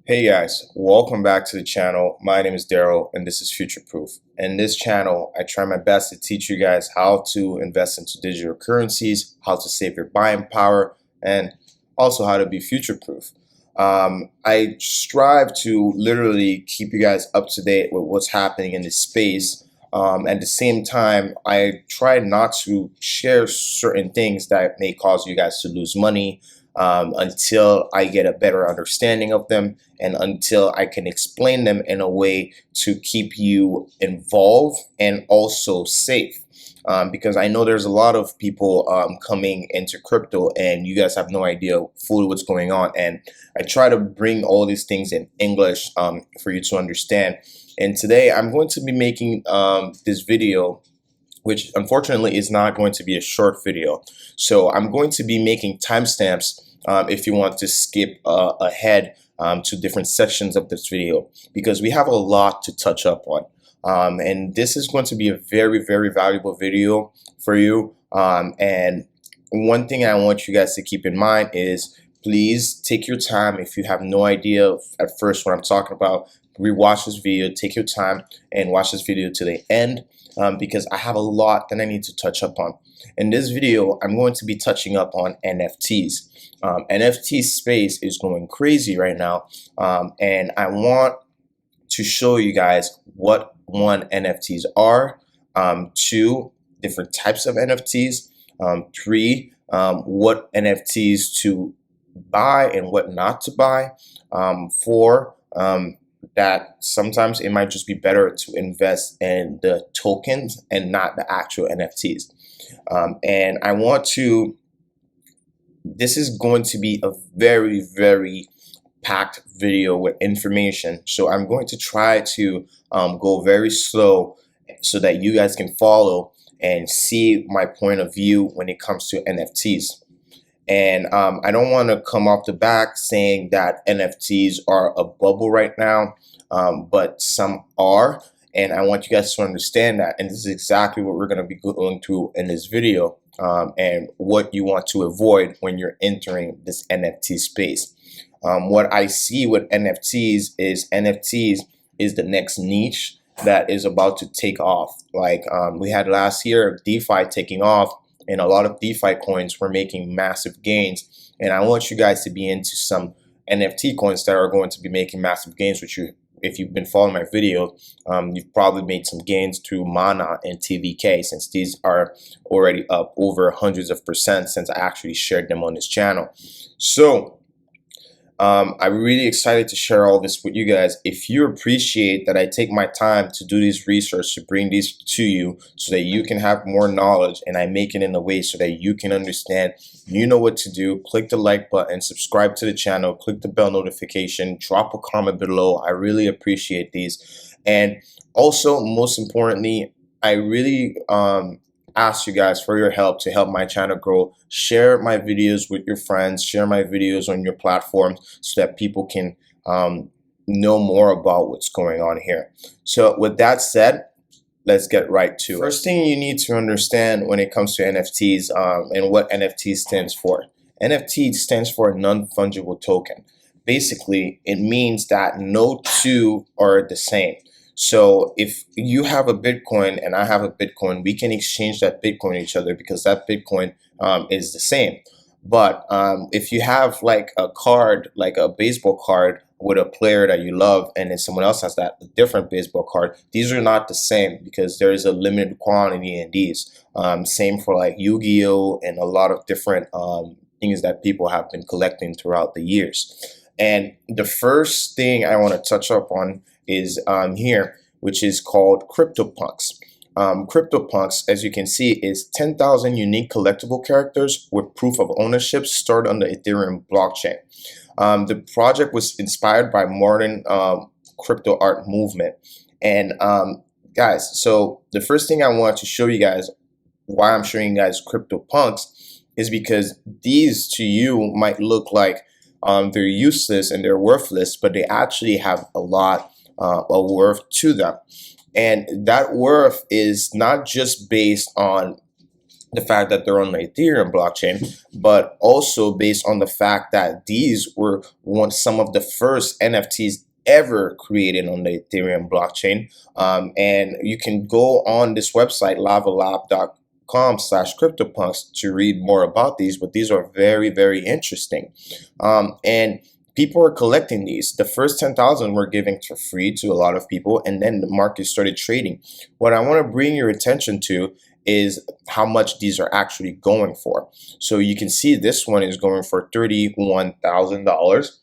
Hey guys, welcome back to the channel. My name is Daryl and this is Future Proof. In this channel, I try my best to teach you guys how to invest into digital currencies, how to save your buying power, and also how to be future proof. I strive to literally keep you guys up to date with what's happening in this space. At the same time, I try not to share certain things that may cause you guys to lose money until I get a better understanding of them and until I can explain them in a way to keep you involved and also safe. Because I know there's a lot of people coming into crypto and you guys have no idea fully what's going on. And I try to bring all these things in English for you to understand. And today I'm going to be making this video, which unfortunately is not going to be a short video. So I'm going to be making timestamps if you want to skip ahead to different sections of this video, because we have a lot to touch up on. And this is going to be a very, very valuable video for you. And one thing I want you guys to keep in mind is please take your time. If you have no idea at first what I'm talking about, rewatch this video, take your time and watch this video to the end, because I have a lot that I need to touch up on. In this video, I'm going to be touching up on NFTs. NFT space is going crazy right now, and I want to show you guys what NFTs are, two, different types of NFTs, three, what NFTs to buy and what not to buy, four, that sometimes it might just be better to invest in the tokens and not the actual NFTs. And I want to, this is going to be a very, very packed video with information. So I'm going to try to go very slow so that you guys can follow and see my point of view when it comes to NFTs. And I don't want to come off the back saying that NFTs are a bubble right now, but some are. And I want you guys to understand that. And this is exactly what we're going to be going through in this video, and what you want to avoid when you're entering this NFT space. What I see with NFTs is the next niche that is about to take off. Like we had last year, DeFi taking off, and a lot of DeFi coins were making massive gains. And I want you guys to be into some NFT coins that are going to be making massive gains, which you, if you've been following my video, you've probably made some gains through MANA and TVK, since these are already up over hundreds of percent since I actually shared them on this channel. So I'm really excited to share all this with you guys. If you appreciate that I take my time to do this research to bring these to you so that you can have more knowledge, and I make it in a way so that you can understand, you know what to do, click the like button, subscribe to the channel, click the bell notification, drop a comment below. I really appreciate these. And also, most importantly, I really ask you guys for your help to help my channel grow. Share my videos with your friends, share my videos on your platforms so that people can know more about what's going on here. So with that said, let's get right to it. First thing you need to understand when it comes to NFTs and what NFT stands for. NFT stands for non-fungible token. Basically, it means that no two are the same. So if you have a Bitcoin and I have a Bitcoin, we can exchange that Bitcoin to each other because that Bitcoin is the same. But if you have like a card, like a baseball card with a player that you love, and then someone else has that a different baseball card, these are not the same because there is a limited quantity in these. Same for like Yu-Gi-Oh! And a lot of different things that people have been collecting throughout the years. And the first thing I want to touch up on is here, which is called CryptoPunks. CryptoPunks, as you can see, is 10,000 unique collectible characters with proof of ownership stored on the Ethereum blockchain. The project was inspired by modern crypto art movement. And guys, so the first thing I want to show you guys, why I'm showing you guys CryptoPunks, is because these to you might look like they're useless and they're worthless, but they actually have a lot a worth to them. And that worth is not just based on the fact that they're on the Ethereum blockchain, but also based on the fact that these were some of the first NFTs ever created on the Ethereum blockchain. And you can go on this website, lavalab.com/CryptoPunks, to read more about these, but these are very, very interesting. And people are collecting these. The first 10,000 were given for free to a lot of people, and then the market started trading. What I want to bring your attention to is how much these are actually going for. So you can see this one is going for $31,000.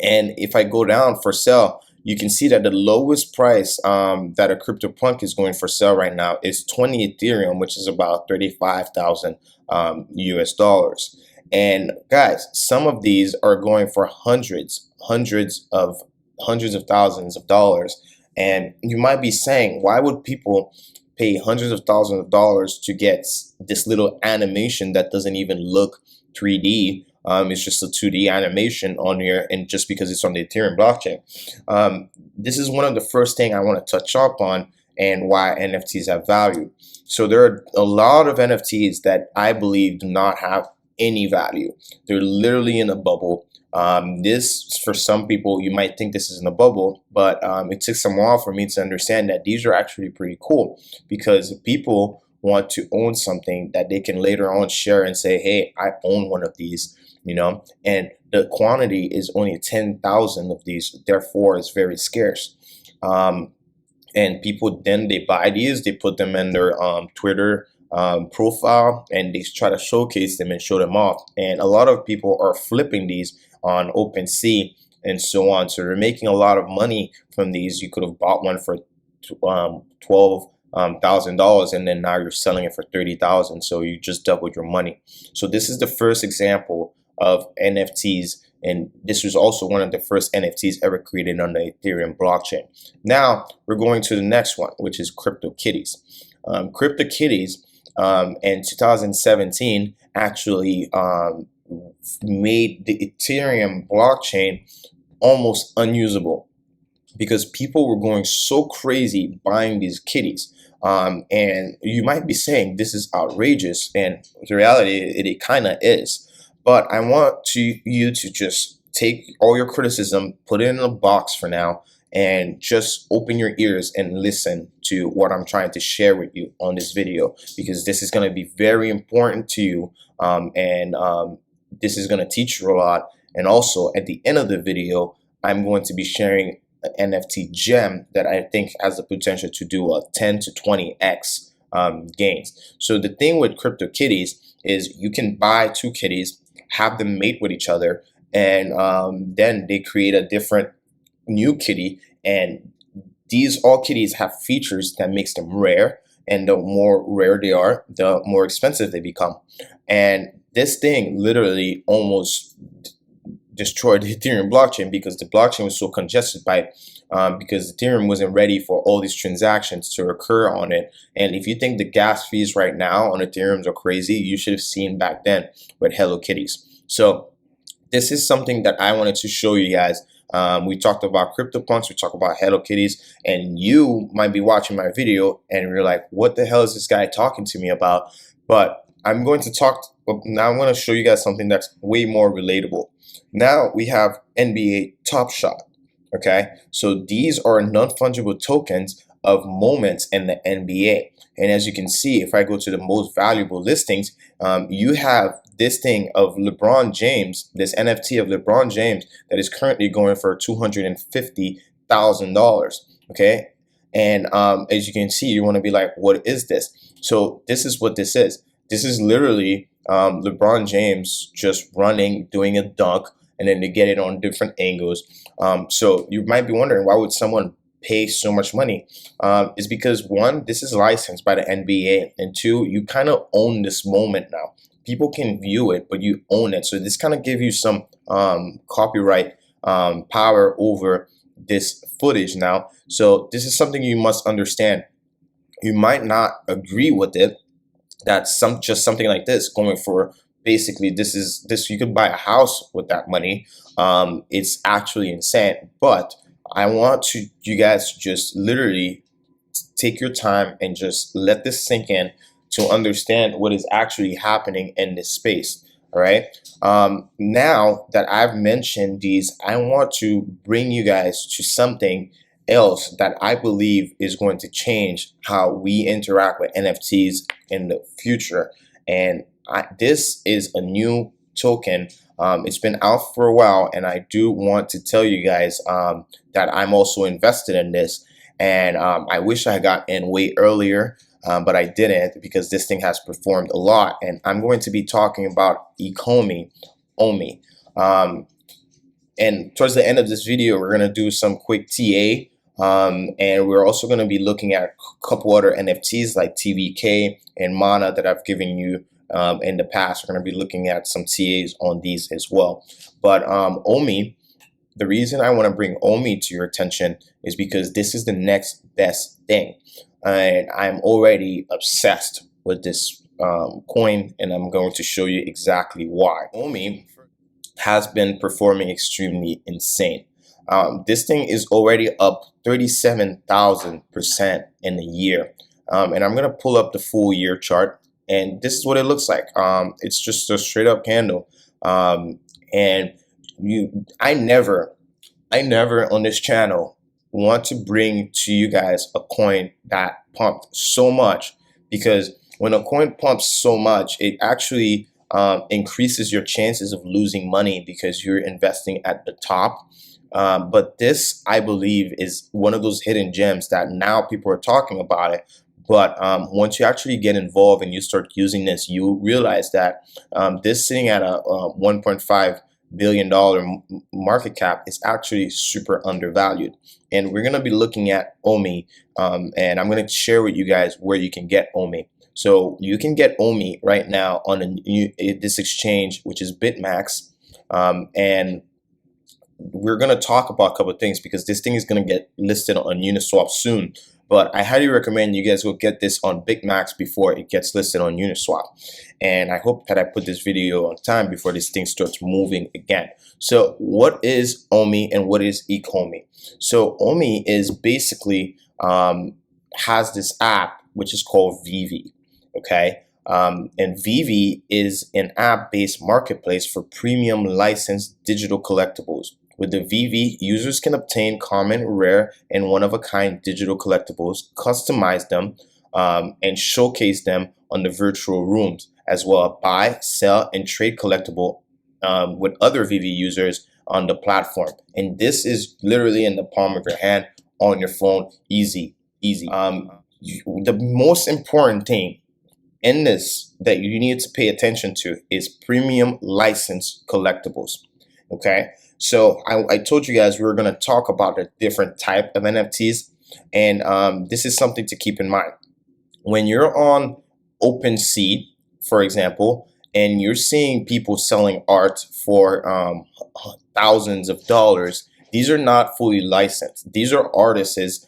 And if I go down for sale, you can see that the lowest price that a CryptoPunk is going for sale right now is 20 Ethereum, which is about 35,000 US dollars. And guys, some of these are going for hundreds of thousands of dollars. And you might be saying, why would people pay hundreds of thousands of dollars to get this little animation that doesn't even look 3D? It's just a 2D animation on here, and just because it's on the Ethereum blockchain. This is one of the first thing I want to touch up on, and why NFTs have value. So there are a lot of NFTs that I believe do not have any value. They're literally in a bubble. This, for some people, you might think this is in a bubble, but it took some while for me to understand that these are actually pretty cool, because people want to own something that they can later on share and say, hey, I own one of these, you know, and the quantity is only 10,000 of these, therefore it's very scarce. And people, then they buy these, they put them in their Twitter profile, and they try to showcase them and show them off. And a lot of people are flipping these on OpenSea and so on. So they're making a lot of money from these. You could have bought one for $12,000, and then now you're selling it for 30,000. So you just doubled your money. So this is the first example of NFTs, and this was also one of the first NFTs ever created on the Ethereum blockchain. Now we're going to the next one, which is CryptoKitties. CryptoKitties in 2017 actually made the Ethereum blockchain almost unusable, because people were going so crazy buying these kitties. And you might be saying this is outrageous, and the reality, it kind of is. But I want you to just take all your criticism, put it in a box for now, and just open your ears and listen to what I'm trying to share with you on this video, because this is going to be very important to you, and this is going to teach you a lot. And also at the end of the video, I'm going to be sharing an NFT gem that I think has the potential to do a 10 to 20x gains. So the thing with CryptoKitties is you can buy two kitties, have them mate with each other, and then they create a different new kitty. And these all kitties have features that makes them rare, and the more rare they are, the more expensive they become. And this thing literally almost destroyed the Ethereum blockchain, because the blockchain was so congested by because Ethereum wasn't ready for all these transactions to occur on it. And if you think the gas fees right now on Ethereum are crazy, you should have seen back then with Hello Kitties. So this is something that I wanted to show you guys. We talked about CryptoPunks, we talked about Hello Kitties, and you might be watching my video and you're like, what the hell is this guy talking to me about? But I'm going to now I'm going to show you guys something that's way more relatable. Now we have NBA Top Shot. Okay, so these are non-fungible tokens of moments in the NBA. And as you can see, if I go to the most valuable listings, you have this thing of LeBron James, this NFT of LeBron James that is currently going for $250,000. Okay, and as you can see, you want to be like, what is this? So this is what this is. This is literally LeBron James just running, doing a dunk, and then they get it on different angles. So you might be wondering, why would someone pay so much money? It's because, one, this is licensed by the NBA, and two, you kind of own this moment now. People can view it, but you own it. So this kind of gives you some copyright power over this footage now. So this is something you must understand. You might not agree with it. That's just something like this going for, basically, this you could buy a house with that money. It's actually insane. But I want you guys to just literally take your time and just let this sink in. to understand what is actually happening in this space. All right. Now that I've mentioned these, I want to bring you guys to something else that I believe is going to change how we interact with NFTs in the future. And this is a new token. It's been out for a while, and I do want to tell you guys that I'm also invested in this. And I wish I got in way earlier, but I didn't, because this thing has performed a lot. And I'm going to be talking about Ecomi OMI. And towards the end of this video, we're going to do some quick TA. And we're also going to be looking at a couple other NFTs like TVK and MANA that I've given you in the past. We're going to be looking at some TAs on these as well. But OMI, the reason I want to bring OMI to your attention is because this is the next best thing. And I'm already obsessed with this coin, and I'm going to show you exactly why. OMI has been performing extremely insane. This thing is already up 37,000% in a year. And I'm going to pull up the full year chart, and this is what it looks like. It's just a straight up candle. And I never on this channel want to bring to you guys a coin that pumped so much, because when a coin pumps so much, it actually increases your chances of losing money because you're investing at the top. But this, I believe, is one of those hidden gems that now people are talking about it. But once you actually get involved and you start using this, you realize that this sitting at a $1.5 billion market cap is actually super undervalued. And we're going to be looking at OMI, and I'm going to share with you guys where you can get OMI. So you can get OMI right now on this exchange, which is BitMax, and we're going to talk about a couple of things because this thing is going to get listed on Uniswap soon. But I highly recommend you guys go get this on BitMax before it gets listed on Uniswap. And I hope that I put this video on time before this thing starts moving again. So what is OMI and what is Ecomi? So OMI is basically has this app which is called VEVE. Okay. And VEVE is an app-based marketplace for premium licensed digital collectibles. With the VEVE, users can obtain common, rare, and one-of-a-kind digital collectibles, customize them, and showcase them on the virtual rooms, as well as buy, sell, and trade collectible with other VEVE users on the platform. And this is literally in the palm of your hand, on your phone, easy. The most important thing in this that you need to pay attention to is premium license collectibles. Okay, so I told you guys we were going to talk about a different type of NFTs, and this is something to keep in mind. When you're on OpenSea, for example, and you're seeing people selling art for thousands of dollars, these are not fully licensed. These are artists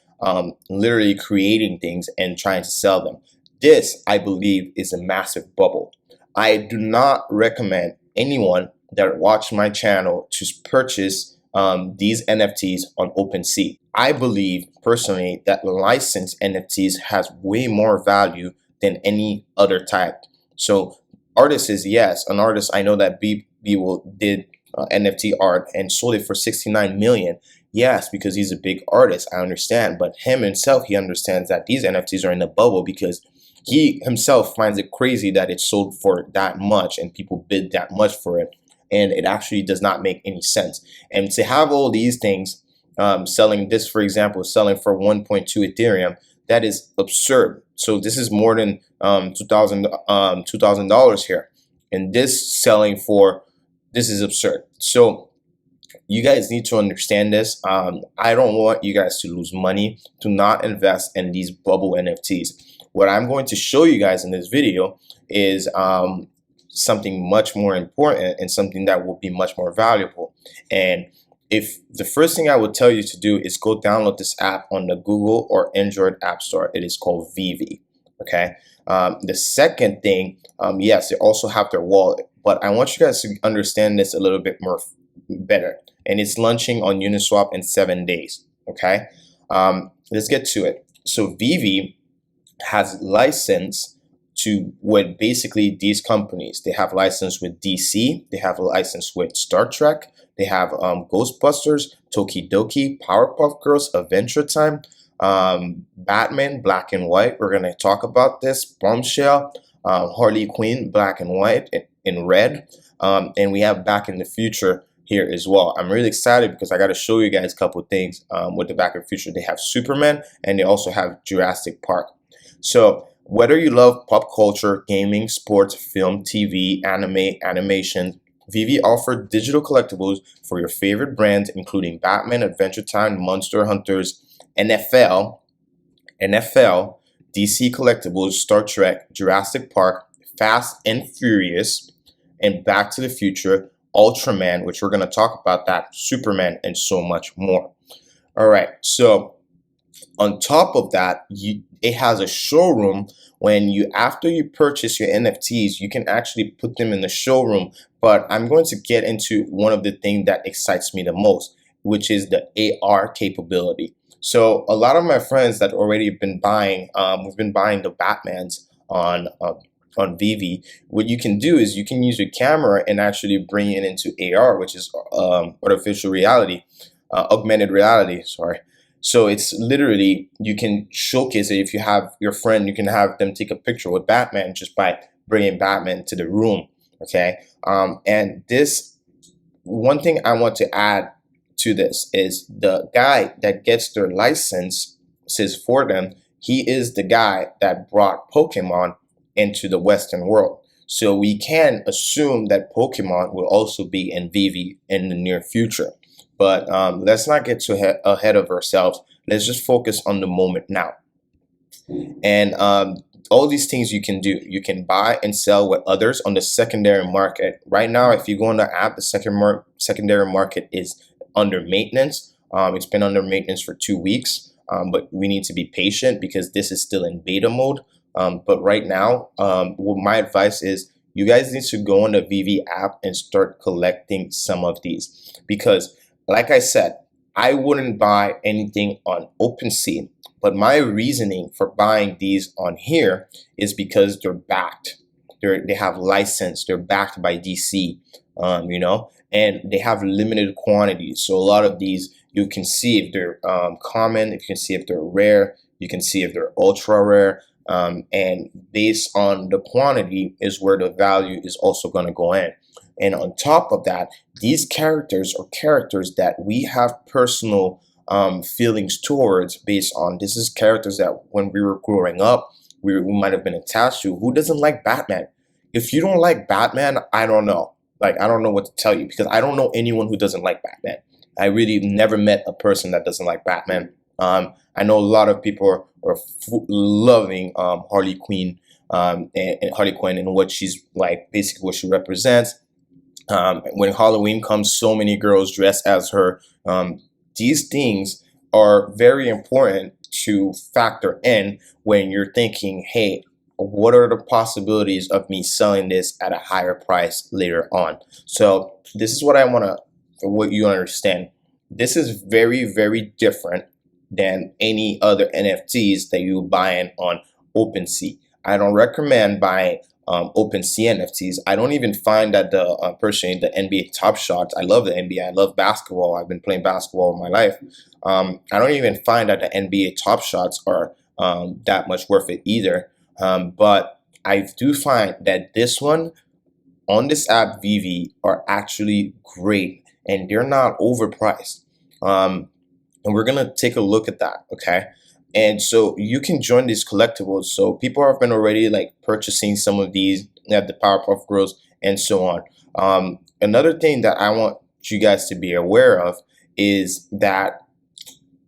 literally creating things and trying to sell them. This, I believe, is a massive bubble. I do not recommend anyone that watch my channel to purchase these NFTs on OpenSea. I believe personally that licensed NFTs has way more value than any other type. So artists is, yes, an artist. I know that B did NFT art and sold it for 69 million. Yes, because he's a big artist, I understand. But him himself, he understands that these NFTs are in the bubble because he himself finds it crazy that it's sold for that much and people bid that much for it. And it actually does not make any sense. And to have all these things selling, this, for example, selling for 1.2 Ethereum, that is absurd. So this is more than $2,000 here. And this selling for, this is absurd. So you guys need to understand this. I don't want you guys to lose money. Do not invest in these bubble NFTs. What I'm going to show you guys in this video is something much more important and something that will be much more valuable. And if the first thing I would tell you to do is go download this app on the Google or Android App Store. It is called VEVE. Okay. The second thing, yes, they also have their wallet, but I want you guys to understand this a little bit more better. And it's launching on Uniswap in 7 days. Okay. Let's get to it. So VEVE has license to what basically these companies, they have license with DC, they have a license with Star Trek, they have Ghostbusters, Tokidoki, Powerpuff Girls, Adventure Time, Batman, Black and White. We're going to talk about this. Bombshell, Harley Quinn, Black and White, in red. And we have Back in the Future here as well. I'm really excited because I got to show you guys a couple of things with the Back in the Future. They have Superman and they also have Jurassic Park. So whether you love pop culture, gaming, sports, film, TV, anime, animation, VEVE offered digital collectibles for your favorite brands, including Batman, Adventure Time, Monster Hunters, NFL, DC Collectibles, Star Trek, Jurassic Park, Fast and Furious, and Back to the Future, Ultraman, which we're going to talk about that, Superman, and so much more. All right, so on top of that, it has a showroom. When after you purchase your NFTs, you can actually put them in the showroom. But I'm going to get into one of the things that excites me the most, which is the AR capability. So a lot of my friends that already been buying, we've been buying the Batmans on VEVE. What you can do is you can use your camera and actually bring it into AR, which is artificial reality, augmented reality. Sorry. So it's literally, you can showcase it. If you have your friend, you can have them take a picture with Batman just by bringing Batman to the room. Okay. And this one thing I want to add to this is the guy that gets their licenses for them. He is the guy that brought Pokemon into the Western world. So we can assume that Pokemon will also be in VEVE in the near future. But let's not get too ahead of ourselves. Let's just focus on the moment now. And all these things you can do. You can buy and sell with others on the secondary market. Right now, if you go on the app, the secondary market is under maintenance. It's been under maintenance for 2 weeks, but we need to be patient because this is still in beta mode. But right now, my advice is you guys need to go on the VEVE app and start collecting some of these, because like I said, I wouldn't buy anything on OpenSea, but my reasoning for buying these on here is because they're backed. They have license. They're backed by DC, you know, and they have limited quantities. So a lot of these, you can see if they're common, you can see if they're rare, you can see if they're ultra rare, and based on the quantity is where the value is also going to go in. And on top of that, these characters are characters that we have personal feelings towards based on. This is characters that when we were growing up, we might have been attached to. Who doesn't like Batman? If you don't like Batman, I don't know. Like, I don't know what to tell you, because I don't know anyone who doesn't like Batman. I really never met a person that doesn't like Batman. I know a lot of people are loving Harley Quinn and Harley Quinn and what she's like, basically what she represents. When Halloween comes, so many girls dress as her. These things are very important to factor in when you're thinking, hey, what are the possibilities of me selling this at a higher price later on? So this is what I want to, what you understand. This is very, very different than any other NFTs that you buy in on OpenSea. I don't recommend buying OpenSea NFTs. I don't even find that personally the NBA Top Shots. I love the NBA. I love basketball. I've been playing basketball all my life. I don't even find that the NBA Top Shots are that much worth it either. But I do find that this one on this app VEVE are actually great, and they're not overpriced. And we're gonna take a look at that, okay? And so you can join these collectibles. So people have been already like purchasing some of these. They have the Powerpuff Girls and so on. Another thing that I want you guys to be aware of is that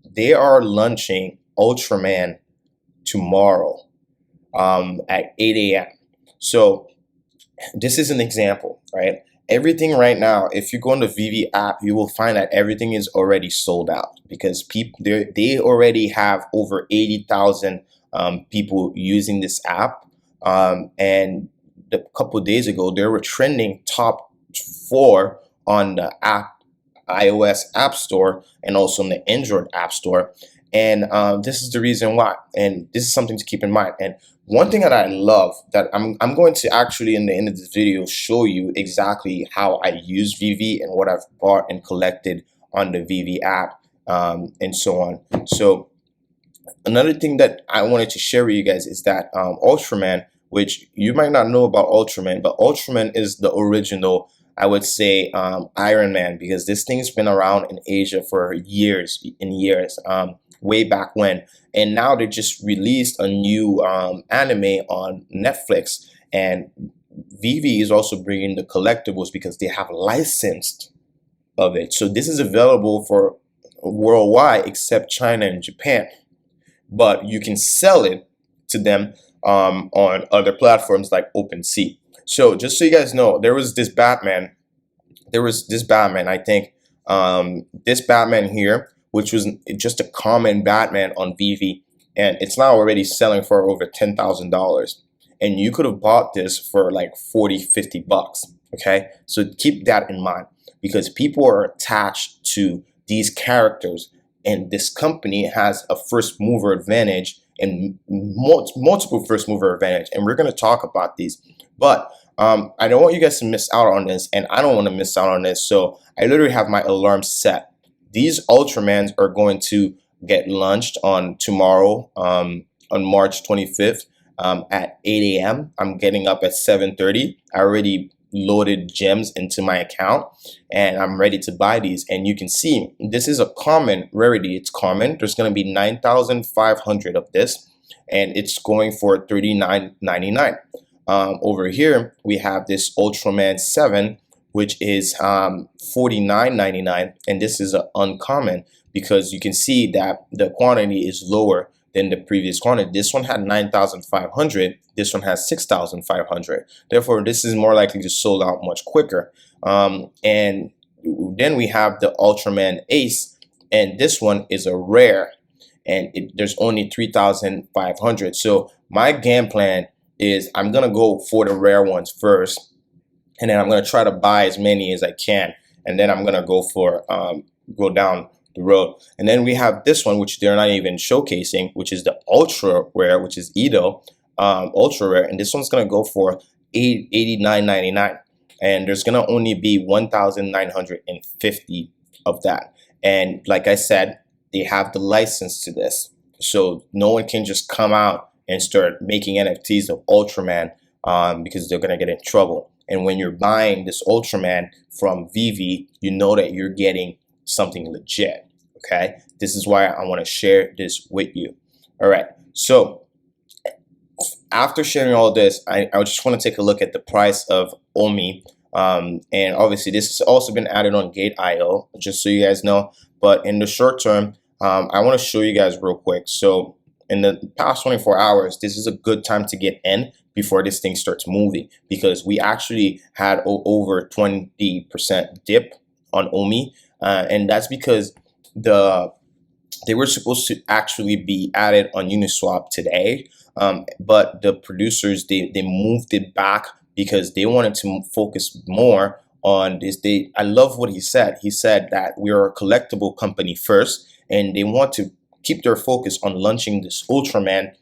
they are launching Ultraman tomorrow at 8 a.m. So this is an example, right? Everything right now, if you go on the VEVE app, you will find that everything is already sold out because people they already have over 80,000 people using this app. And a couple of days ago, they were trending top 4 on the iOS App Store and also on the Android App Store. And this is the reason why, and this is something to keep in mind. And one thing that I love that I'm going to actually in the end of this video show you exactly how I use VEVE and what I've bought and collected on the VEVE app, and so on. So another thing that I wanted to share with you guys is that Ultraman, which you might not know about Ultraman, but Ultraman is the original, I would say, Iron Man, because this thing's been around in Asia for years and years, way back when. And now they just released a new anime on Netflix, and VEVE is also bringing the collectibles because they have licensed of it. So this is available for worldwide except China and Japan, but you can sell it to them on other platforms like OpenSea. So just so you guys know, there was this Batman, I think, this Batman here, which was just a common Batman on VEVE, and it's now already selling for over $10,000. And you could have bought this for like 40, 50 bucks. Okay, so keep that in mind, because people are attached to these characters, and this company has a first mover advantage and multiple first mover advantage, and we're going to talk about these. But I don't want you guys to miss out on this, and I don't want to miss out on this, so I literally have my alarm set. These Ultramans are going to get launched on tomorrow, on March 25th, at 8 a.m. I'm getting up at 7:30. I already loaded gems into my account, and I'm ready to buy these. And you can see this is a common rarity. It's common. There's going to be 9,500 of this, and it's going for $39.99. Over here we have this Ultraman 7, which is $49.99, and this is an uncommon because you can see that the quantity is lower than the previous quantity. This one had 9,500. This one has 6,500. Therefore, this is more likely to sold out much quicker. And then we have the Ultraman Ace, and this one is a rare, and there's only 3,500. So my game plan is I'm gonna go for the rare ones first, and then I'm gonna try to buy as many as I can, and then I'm gonna go for go down the road. And then we have this one, which they're not even showcasing, which is the ultra rare, which is Edo ultra rare, and this one's gonna go for $89.99, and there's gonna only be 1,950 of that. And like I said, they have the license to this, so no one can just come out and start making NFTs of Ultraman, because they're gonna get in trouble. And when you're buying this Ultraman from VEVE, you know that you're getting something legit. Okay, this is why I want to share this with you. All right, so after sharing all this, I just want to take a look at the price of OMI, and obviously this has also been added on Gate.io, just so you guys know. But in the short term, I want to show you guys real quick. So in the past 24 hours, this is a good time to get in before this thing starts moving, because we actually had over 20% dip on OMI, and that's because they were supposed to actually be added on Uniswap today, but the producers, they moved it back because they wanted to focus more on this. I love what he said. He said that we are a collectible company first, and they want to keep their focus on launching this Ultraman,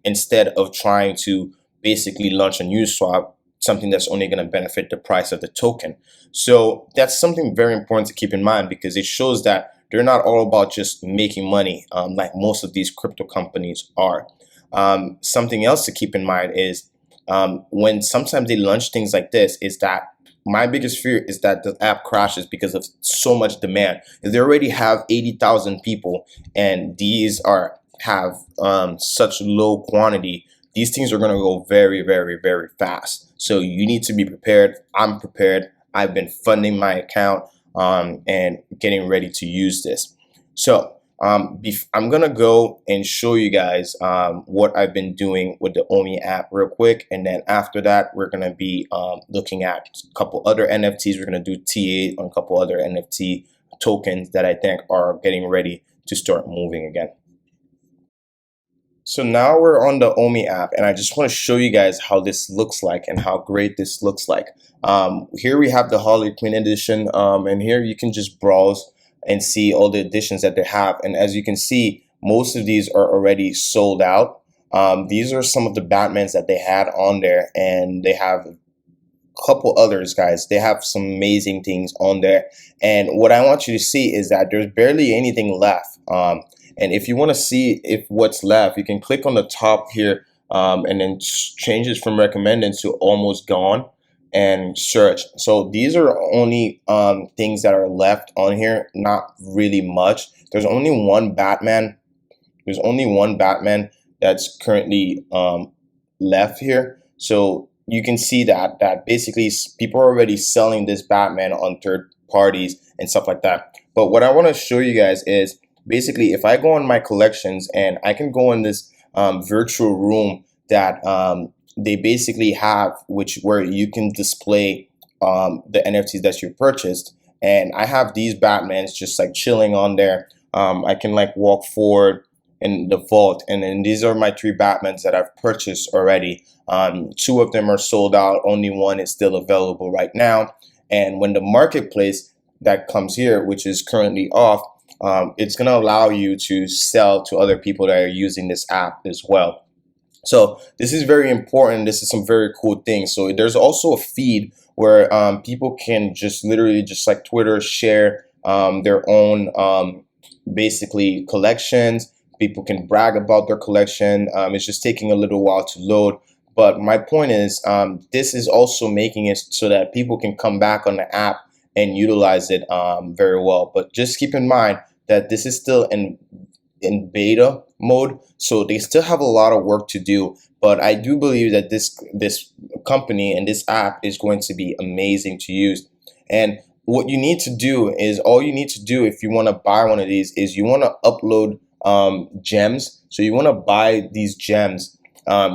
instead of trying to basically launch on Uniswap, something that's only going to benefit the price of the token. So that's something very important to keep in mind, because it shows that they're not all about just making money, like most of these crypto companies are. Something else to keep in mind is when sometimes they launch things like this, is that my biggest fear is that the app crashes because of so much demand. If they already have 80,000 people and these have such low quantity, these things are going to go very, very, very fast. So you need to be prepared. I'm prepared. I've been funding my account and getting ready to use this. So I'm going to go and show you guys what I've been doing with the OMI app real quick. And then after that, we're going to be looking at a couple other NFTs. We're going to do TA on a couple other NFT tokens that I think are getting ready to start moving again. So now we're on the OMI app, and I just want to show you guys how this looks like and how great this looks like. Here we have the Harley Quinn edition, and here you can just browse and see all the additions that they have. And as you can see, most of these are already sold out. These are some of the Batmans that they had on there, and they have a couple others, guys. They have some amazing things on there. And what I want you to see is that there's barely anything left. And if you want to see if what's left, you can click on the top here, and then change it from recommended to almost gone and search. So these are only things that are left on here, not really much. There's only one Batman. There's only one Batman that's currently left here. So you can see that basically people are already selling this Batman on third parties and stuff like that. But what I want to show you guys is basically if I go on my collections, and I can go in this virtual room that they basically have, where you can display the NFTs that you purchased. And I have these Batmans just like chilling on there. I can like walk forward in the vault, and then these are my 3 Batmans that I've purchased already. 2 of them are sold out, only 1 is still available right now. And when the marketplace that comes here, which is currently off, it's going to allow you to sell to other people that are using this app as well. So this is very important. This is some very cool things. So there's also a feed where people can just literally, just like Twitter, share their own basically collections. People can brag about their collection. It's just taking a little while to load. But my point is, this is also making it so that people can come back on the app and utilize it very well. But just keep in mind that this is still in beta mode, so they still have a lot of work to do. But I do believe that this company and this app is going to be amazing to use. And what you need to do is, all you need to do if you want to buy one of these is you want to upload gems. So you want to buy these gems,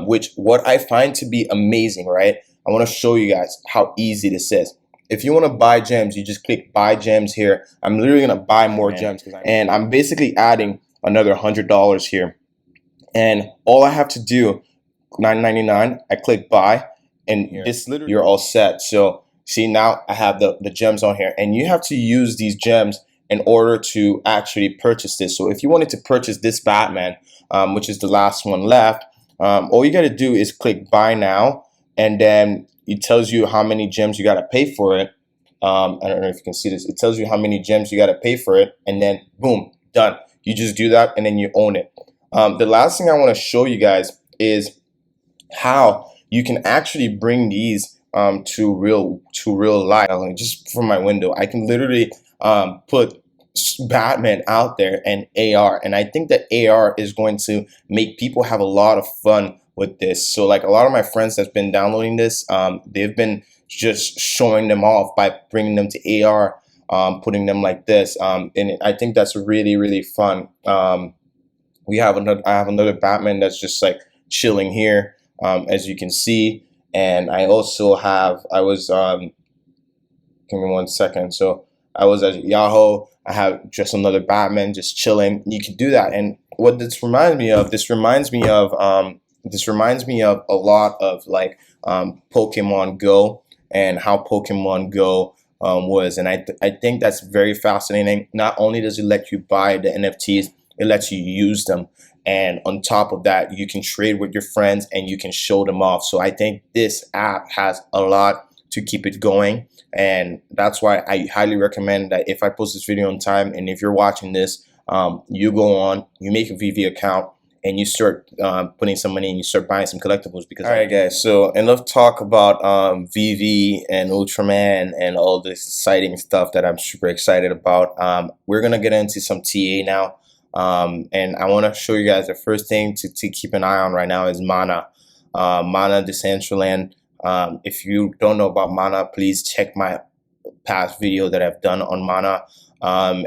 which what I find to be amazing, right? I want to show you guys how easy this is. If you want to buy gems, you just click buy gems here. I'm literally going to buy more gems, and I'm basically adding another $100 here. And all I have to do, $9.99, I click buy, and this literally, you're all set. So see, now I have the gems on here, and you have to use these gems in order to actually purchase this. So if you wanted to purchase this Batman, which is the last one left, all you got to do is click buy now, and then it tells you how many gems you got to pay for it. I don't know if you can see this. It tells you how many gems you got to pay for it, and then boom, done. You just do that, and then you own it. The last thing I want to show you guys is how you can actually bring these to real life. Just from my window, I can literally put Batman out there and AR, and I think that AR is going to make people have a lot of fun with this. So like a lot of my friends that's been downloading this, they've been just showing them off by bringing them to AR, putting them like this, and I think that's really fun. I have another Batman that's just like chilling here, as you can see. And I also have, give me 1 second. So I was at Yahoo. I have just another Batman just chilling. You can do that. And what this reminds me of a lot of like Pokemon Go, and how Pokemon Go was. And I think that's very fascinating. Not only does it let you buy the NFTs, it lets you use them. And on top of that, you can trade with your friends and you can show them off. So I think this app has a lot to keep it going. And that's why I highly recommend that if I post this video on time, and if you're watching this, you go on, you make a VEVE account, and you start putting some money and you start buying some collectibles. Because all right, guys, so enough talk about VEVE and Ultraman and all this exciting stuff that I'm super excited about. We're gonna get into some TA now, and I want to show you guys the first thing to keep an eye on right now is MANA. MANA Decentraland. If you don't know about MANA, please check my past video that I've done on MANA,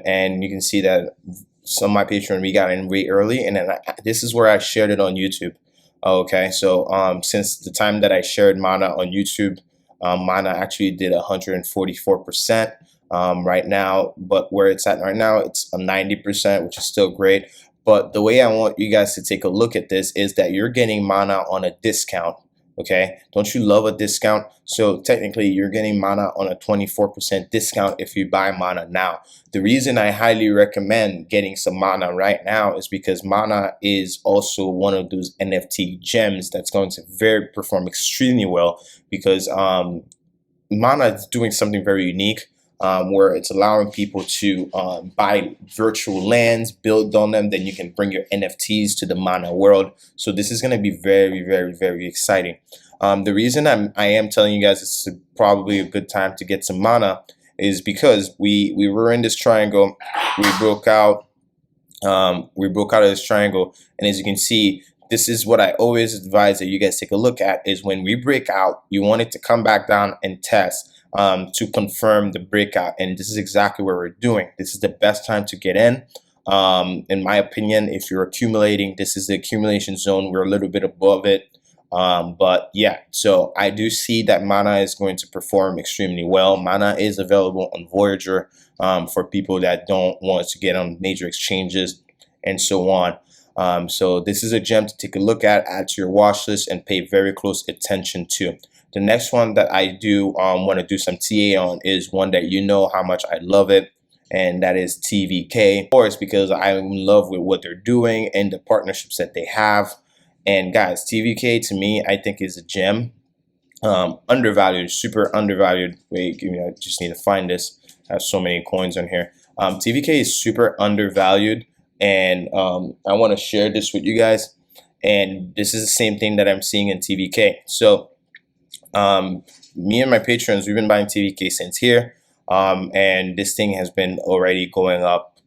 and you can see that some of my Patreon, we got in way early, and then this is where I shared it on YouTube. Okay, so since the time that I shared MANA on YouTube, MANA actually did 144% right now, but where it's at right now, it's a 90%, which is still great. But the way I want you guys to take a look at this is that you're getting MANA on a discount. Okay, don't you love a discount? So technically you're getting MANA on a 24% discount if you buy MANA now. The reason I highly recommend getting some MANA right now is because MANA is also one of those NFT gems that's going to perform extremely well, because MANA is doing something very unique, where it's allowing people to buy virtual lands, build on them, then you can bring your NFTs to the MANA world. So this is going to be very exciting. The reason I am telling you guys this is probably a good time to get some MANA is because we were in this triangle. We broke out of this triangle, and as you can see, this is what I always advise that you guys take a look at, is when we break out, you want it to come back down and test to confirm the breakout. And this is exactly what we're doing. This is the best time to get in my opinion. If you're accumulating, this is the accumulation zone. We're a little bit above it. But yeah, so I do see that MANA is going to perform extremely well. MANA is available on Voyager for people that don't want to get on major exchanges and so on. So this is a gem to take a look at, add to your watch list, and pay very close attention to. The next one that I do want to do some TA on is one that you know how much I love it, and that is TVK. Of course, because I'm in love with what they're doing and the partnerships that they have. And guys, TVK to me, I think is a gem. Undervalued, super undervalued. Wait, I just need to find this. I have so many coins on here. TVK is super undervalued. And I want to share this with you guys, and this is the same thing that I'm seeing in TVK. So me and my patrons, we've been buying TVK since here, and this thing has been already going up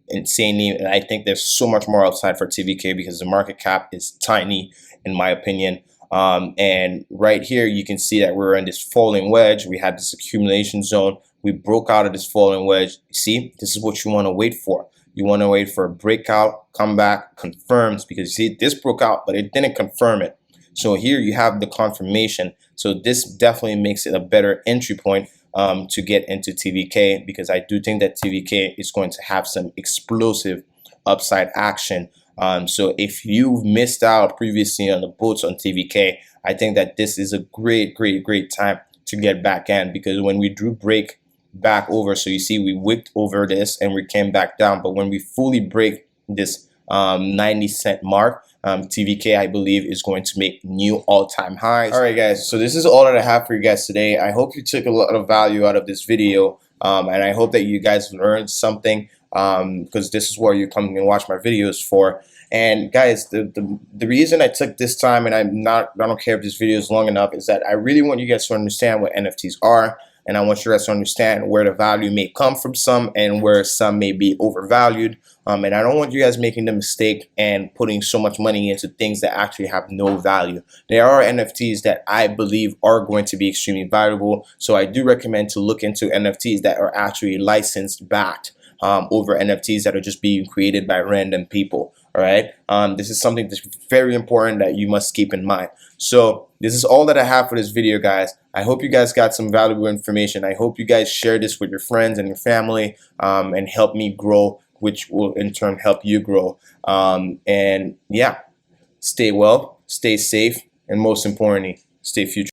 insanely, and I think there's so much more upside for TVK because the market cap is tiny in my opinion. And right here you can see that we're in this falling wedge. We had this accumulation zone. We broke out of this falling wedge. See, this is what you want to wait for. You want to wait for a breakout, come back, confirms, because you see this broke out, but it didn't confirm it. So here you have the confirmation. So this definitely makes it a better entry point to get into TVK, because I do think that TVK is going to have some explosive upside action. So if you've missed out previously on the boats on TVK, I think that this is a great time to get back in, because when we do break back over, so you see we wicked over this and we came back down, but when we fully break this 90-cent mark, TVK I believe is going to make new all-time highs. All right guys, so this is all that I have for you guys today. I hope you took a lot of value out of this video, and I hope that you guys learned something, because this is what you're coming and watch my videos for. And guys, the reason I took this time, and I don't care if this video is long enough, is that I really want you guys to understand what NFTs are. And I want you guys to understand where the value may come from some, and where some may be overvalued. And I don't want you guys making the mistake and putting so much money into things that actually have no value. There are NFTs that I believe are going to be extremely valuable. So I do recommend to look into NFTs that are actually licensed backed over NFTs that are just being created by random people. All right. This is something that's very important that you must keep in mind. So this is all that I have for this video, guys. I hope you guys got some valuable information. I hope you guys share this with your friends and your family, and help me grow, which will in turn help you grow. And yeah, stay well, stay safe, and most importantly, stay future.